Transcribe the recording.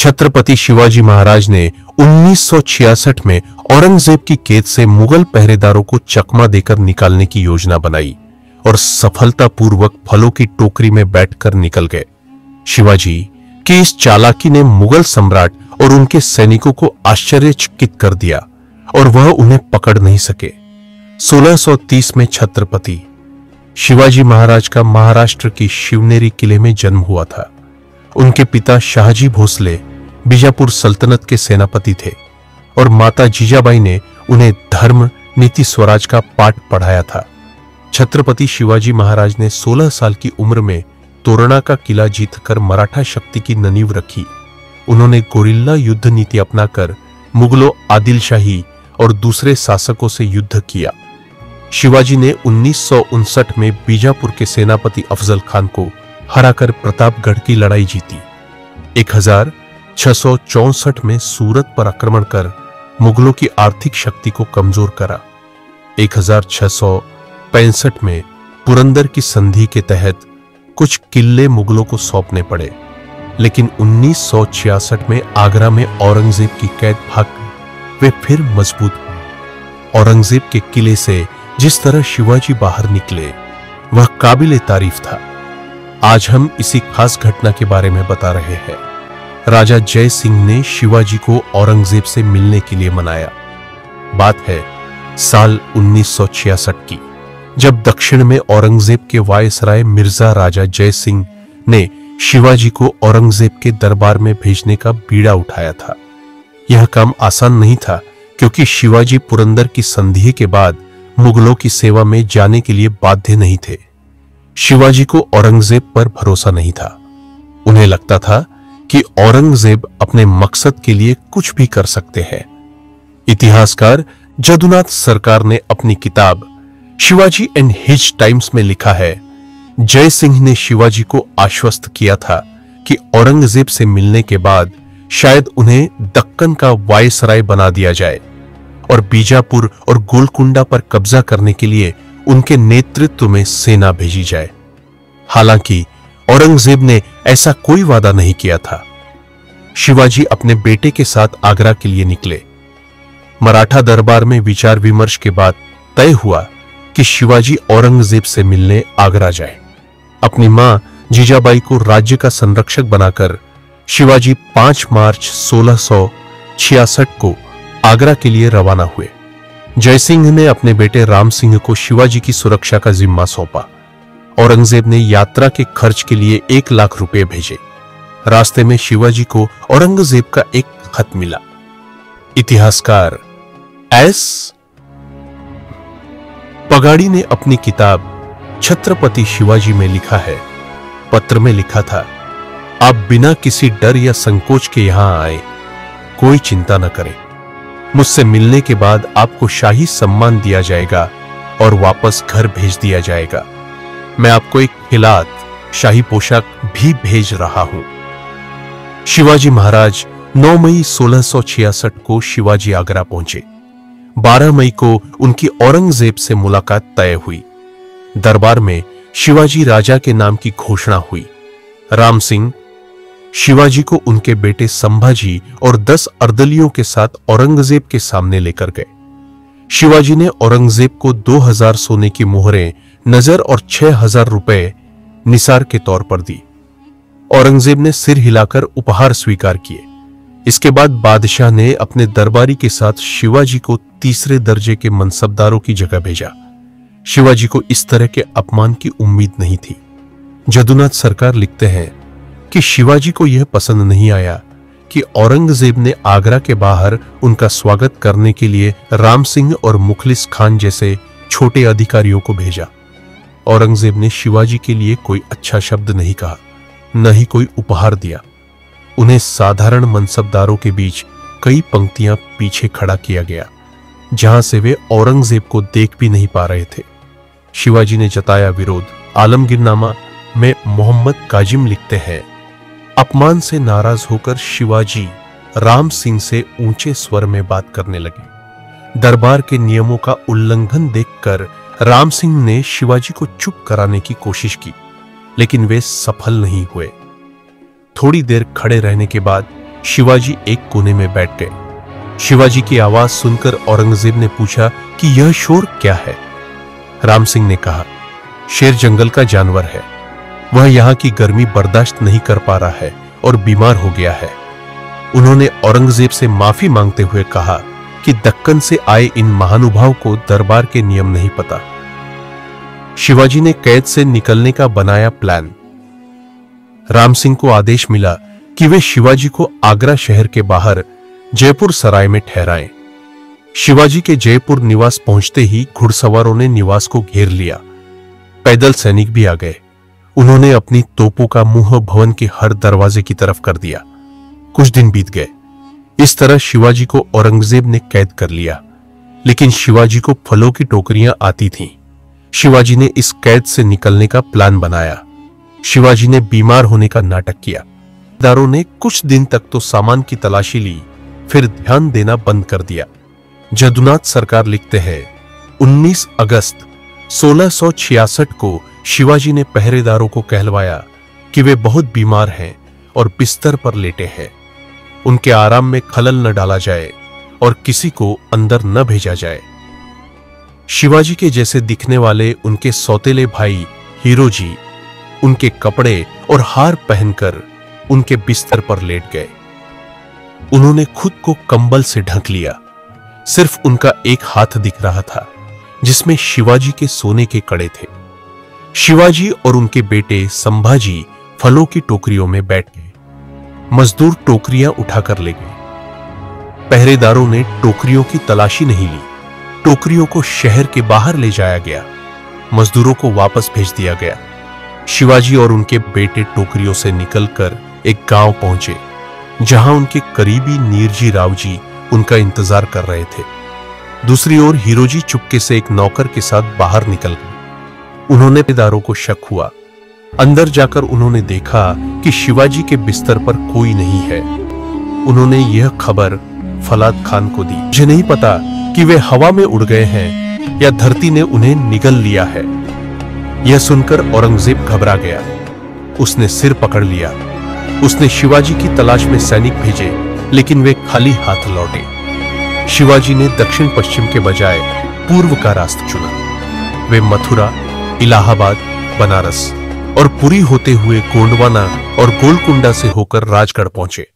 छत्रपति शिवाजी महाराज ने 1966 में औरंगजेब की कैद से मुगल पहरेदारों को चकमा देकर निकालने की योजना बनाई और सफलतापूर्वक फलों की टोकरी में बैठकर निकल गए। शिवाजी की इस चालाकी ने मुगल सम्राट और उनके सैनिकों को आश्चर्यचकित कर दिया और वह उन्हें पकड़ नहीं सके। 1630 में छत्रपति शिवाजी महाराज का महाराष्ट्र की शिवनेरी किले में जन्म हुआ था। उनके पिता शाहजी भोसले बीजापुर सल्तनत के सेनापति थे और माता जीजाबाई ने उन्हें धर्म, नीति, स्वराज का पाठ पढ़ाया था। छत्रपति शिवाजी महाराज ने 16 साल की उम्र में तोरणा का किला जीतकर मराठा शक्ति की नींव रखी। उन्होंने गोरिल्ला युद्ध नीति अपनाकर मुगलों, आदिलशाही और दूसरे शासकों से युद्ध किया। शिवाजी ने 1959 में बीजापुर के सेनापति अफजल खान को हराकर प्रतापगढ़ की लड़ाई जीती। 1664 में सूरत पर आक्रमण कर मुगलों की आर्थिक शक्ति को कमजोर करा। 1665 में पुरंदर की संधि के तहत कुछ किले मुगलों को सौंपने पड़े, लेकिन 1966 में आगरा में औरंगजेब की कैद भाग वे फिर मजबूत हुए। औरंगजेब के किले से जिस तरह शिवाजी बाहर निकले वह काबिले तारीफ था। आज हम इसी खास घटना के बारे में बता रहे हैं। राजा जय सिंह ने शिवाजी को औरंगजेब से मिलने के लिए मनाया। बात है साल 1966 की, जब दक्षिण में औरंगजेब के वायसराय मिर्जा राजा जय सिंह ने शिवाजी को औरंगजेब के दरबार में भेजने का बीड़ा उठाया था। यह काम आसान नहीं था, क्योंकि शिवाजी पुरंदर की संधि के बाद मुगलों की सेवा में जाने के लिए बाध्य नहीं थे। शिवाजी को औरंगजेब पर भरोसा नहीं था। उन्हें लगता था कि औरंगजेब अपने मकसद के लिए कुछ भी कर सकते हैं। इतिहासकार जदुनाथ सरकार ने अपनी किताब शिवाजी एंड हिज टाइम्स में लिखा है, जय सिंह ने शिवाजी को आश्वस्त किया था कि औरंगजेब से मिलने के बाद शायद उन्हें दक्कन का वायसराय बना दिया जाए और बीजापुर और गोलकुंडा पर कब्जा करने के लिए उनके नेतृत्व में सेना भेजी जाए। हालांकि औरंगजेब ने ऐसा कोई वादा नहीं किया था। शिवाजी अपने बेटे के साथ आगरा के लिए निकले। मराठा दरबार में विचार विमर्श के बाद तय हुआ कि शिवाजी औरंगजेब से मिलने आगरा जाए। अपनी मां जीजाबाई को राज्य का संरक्षक बनाकर शिवाजी 5 मार्च 1666 को आगरा के लिए रवाना हुए। जयसिंह ने अपने बेटे राम सिंह को शिवाजी की सुरक्षा का जिम्मा सौंपा। औरंगजेब ने यात्रा के खर्च के लिए 1 लाख रुपए भेजे। रास्ते में शिवाजी को औरंगजेब का एक खत मिला। इतिहासकार एस पगाड़ी ने अपनी किताब छत्रपति शिवाजी में लिखा है, पत्र में लिखा था, आप बिना किसी डर या संकोच के यहां आए, कोई चिंता न करें। मुझसे मिलने के बाद आपको शाही सम्मान दिया जाएगा और वापस घर भेज दिया जाएगा। मैं आपको एक खिलात, शाही पोशाक भी भेज रहा हूं। शिवाजी महाराज 9 मई 1666 को शिवाजी आगरा पहुंचे। 12 मई को उनकी औरंगजेब से मुलाकात तय हुई। दरबार में शिवाजी राजा के नाम की घोषणा हुई। राम सिंह शिवाजी को उनके बेटे संभाजी और 10 अर्दलियों के साथ औरंगजेब के सामने लेकर गए। शिवाजी ने औरंगजेब को 2000 सोने की मोहरें, नजर और 6000 रुपए निसार के तौर पर दी। औरंगजेब ने सिर हिलाकर उपहार स्वीकार किए। इसके बाद बादशाह ने अपने दरबारी के साथ शिवाजी को तीसरे दर्जे के मनसबदारों की जगह भेजा। शिवाजी को इस तरह के अपमान की उम्मीद नहीं थी। जदुनाथ सरकार लिखते हैं कि शिवाजी को यह पसंद नहीं आया कि औरंगजेब ने आगरा के बाहर उनका स्वागत करने के लिए राम सिंह और मुखलिस खान जैसे छोटे अधिकारियों को भेजा। औरंगजेब ने शिवाजी के लिए कोई अच्छा शब्द नहीं कहा, न ही कोई उपहार दिया। उन्हें साधारण मनसबदारों के बीच कई पंक्तियां पीछे खड़ा किया गया, जहां से वे औरंगजेब को देख भी नहीं पा रहे थे। शिवाजी ने जताया विरोध। आलमगीरनामा में मोहम्मद काजिम लिखते हैं, अपमान से नाराज होकर शिवाजी राम सिंह से ऊंचे स्वर में बात करने लगे। दरबार के नियमों का उल्लंघन देखकर राम सिंह ने शिवाजी को चुप कराने की कोशिश की, लेकिन वे सफल नहीं हुए। थोड़ी देर खड़े रहने के बाद शिवाजी एक कोने में बैठ गए। शिवाजी की आवाज सुनकर औरंगजेब ने पूछा कि यह शोर क्या है। राम सिंह ने कहा, शेर जंगल का जानवर है, वह यहां की गर्मी बर्दाश्त नहीं कर पा रहा है और बीमार हो गया है। उन्होंने औरंगजेब से माफी मांगते हुए कहा कि दक्कन से आए इन महानुभाव को दरबार के नियम नहीं पता। शिवाजी ने कैद से निकलने का बनाया प्लान। राम सिंह को आदेश मिला कि वे शिवाजी को आगरा शहर के बाहर जयपुर सराय में ठहराएं। शिवाजी के जयपुर निवास पहुंचते ही घुड़सवारों ने निवास को घेर लिया। पैदल सैनिक भी आ गए। उन्होंने अपनी तोपों का मुंह भवन के हर दरवाजे की तरफ कर दिया। कुछ दिन बीत गए। इस तरह शिवाजी को औरंगजेब ने कैद कर लिया, लेकिन शिवाजी को फलों की टोकरियां आती थीं। शिवाजी ने इस कैद से निकलने का प्लान बनाया। शिवाजी ने बीमार होने का नाटक किया। दारों ने कुछ दिन तक तो सामान की तलाशी ली, फिर ध्यान देना बंद कर दिया। जदुनाथ सरकार लिखते हैं, 19 अगस्त 1666 को शिवाजी ने पहरेदारों को कहलवाया कि वे बहुत बीमार हैं और बिस्तर पर लेटे हैं। उनके आराम में खलल न डाला जाए और किसी को अंदर न भेजा जाए। शिवाजी के जैसे दिखने वाले उनके सौतेले भाई हीरोजी उनके कपड़े और हार पहनकर उनके बिस्तर पर लेट गए। उन्होंने खुद को कंबल से ढक लिया। सिर्फ उनका एक हाथ दिख रहा था जिसमें शिवाजी के सोने के कड़े थे। शिवाजी और उनके बेटे संभाजी फलों की टोकरियों में बैठ गए। मजदूर टोकरियां उठाकर ले गए। पहरेदारों ने टोकरियों की तलाशी नहीं ली। टोकरियों को शहर के बाहर ले जाया गया। मजदूरों को वापस भेज दिया गया। शिवाजी और उनके बेटे टोकरियों से निकलकर एक गांव पहुंचे, जहां उनके करीबी नीरजी राव जी उनका इंतजार कर रहे थे। दूसरी ओर हीरोजी चुपके से एक नौकर के साथ बाहर निकल गए। उन्होंने पहरेदारों को शक हुआ। अंदर जाकर उन्होंने देखा कि शिवाजी के बिस्तर पर कोई नहीं है। उन्होंने यह खबर फलाद खान को दी। मुझे नहीं पता कि वे हवा में उड़ गए हैं या धरती ने उन्हें निगल लिया है। यह सुनकर औरंगजेब घबरा गया। उसने सिर पकड़ लिया। उसने शिवाजी की तलाश में सैनिक भेजे, लेकिन वे खाली हाथ लौटे। शिवाजी ने दक्षिण पश्चिम के बजाय पूर्व का रास्ता चुना। वे मथुरा, इलाहाबाद, बनारस और पुरी होते हुए गोंडवाना और गोलकुंडा से होकर राजगढ़ पहुंचे।